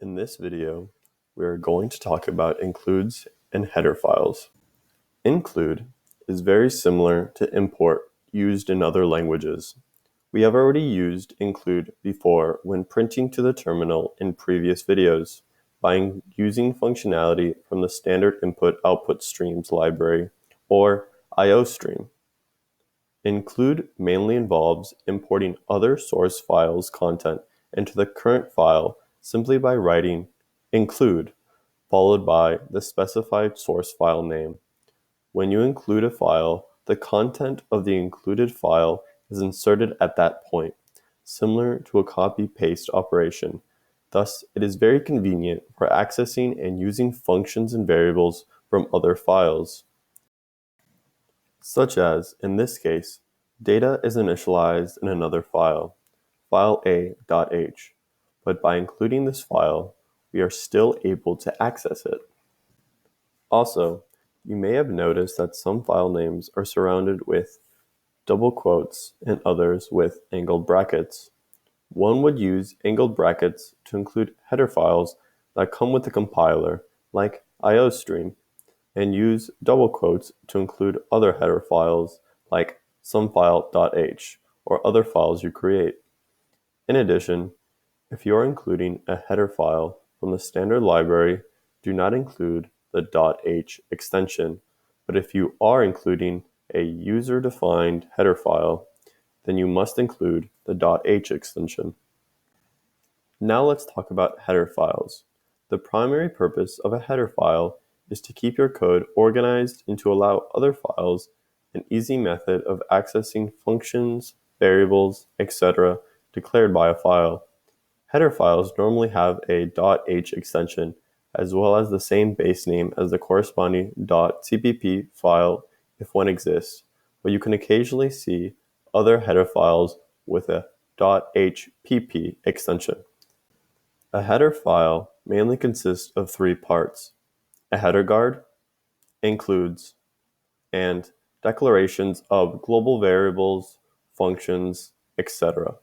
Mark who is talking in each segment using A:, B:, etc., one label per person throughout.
A: In this video, we are going to talk about includes and header files. Include is very similar to import used in other languages. We have already used include before when printing to the terminal in previous videos by using functionality from the standard input-output streams library or IO stream. Include mainly involves importing other source files' content into the current file simply by writing include followed by the specified source file name. When you include a file, the content of the included file is inserted at that point, similar to a copy-paste operation. Thus, it is very convenient for accessing and using functions and variables from other files, such as, in this case, data is initialized in another file, file a.h, but by including this file, we are still able to access it. Also, you may have noticed that some file names are surrounded with double quotes and others with angled brackets. One would use angled brackets to include header files that come with the compiler, like IOStream, and use double quotes to include other header files like somefile.h or other files you create. In addition, if you are including a header file from the standard library, do not include the .h extension, but if you are including a user-defined header file, then you must include the .h extension. Now let's talk about header files. The primary purpose of a header file is to keep your code organized and to allow other files an easy method of accessing functions, variables, etc. declared by a file. Header files normally have a .h extension as well as the same base name as the corresponding .cpp file if one exists, but you can occasionally see other header files with a .hpp extension. A header file mainly consists of three parts: a header guard, includes, and declarations of global variables, functions, etc.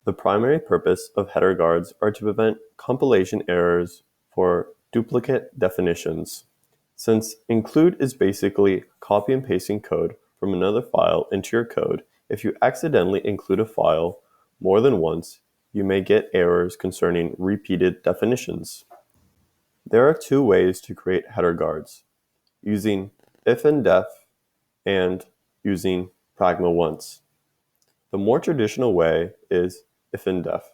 A: The primary purpose of header guards are to prevent compilation errors for duplicate definitions. Since include is basically copy and pasting code from another file into your code, if you accidentally include a file more than once, you may get errors concerning repeated definitions. There are two ways to create header guards: using if and def and using pragma once. The more traditional way is if and def.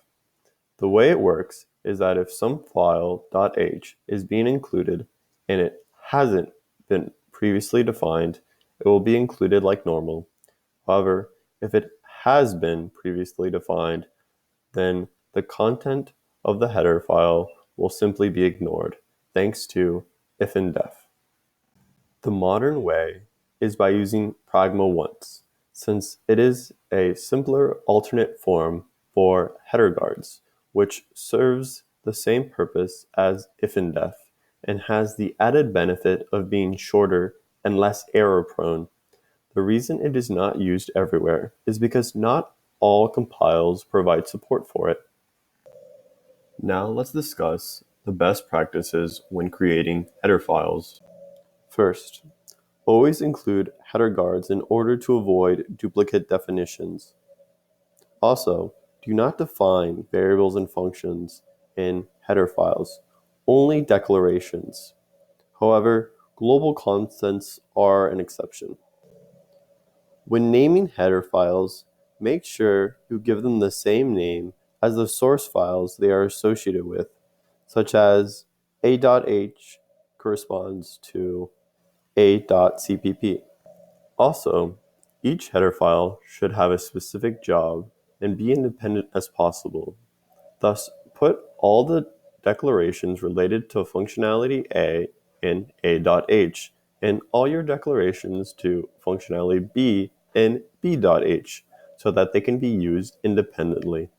A: The way it works is that if some file .h is being included and it hasn't been previously defined, it will be included like normal. However, if it has been previously defined, then the content of the header file will simply be ignored, thanks to if and def. The modern way is by using pragma once, since it is a simpler alternate form for header guards, which serves the same purpose as if and def and has the added benefit of being shorter and less error prone. The reason it is not used everywhere is because not all compiles provide support for it. Now let's discuss the best practices when creating header files. First, always include header guards in order to avoid duplicate definitions. Also, do not define variables and functions in header files, only declarations. However, global constants are an exception. When naming header files, make sure you give them the same name as the source files they are associated with, such as a.h corresponds to a.cpp. Also, each header file should have a specific job and be independent as possible. Thus, put all the declarations related to functionality A in a.h and all your declarations to functionality B in b.h so that they can be used independently.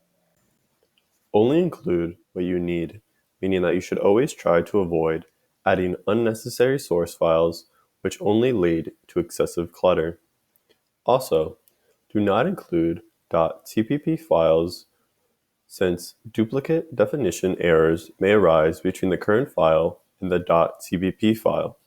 A: Only include what you need, meaning that you should always try to avoid adding unnecessary source files which only lead to excessive clutter. Also, do not include .cpp files since duplicate definition errors may arise between the current file and the .cbp file.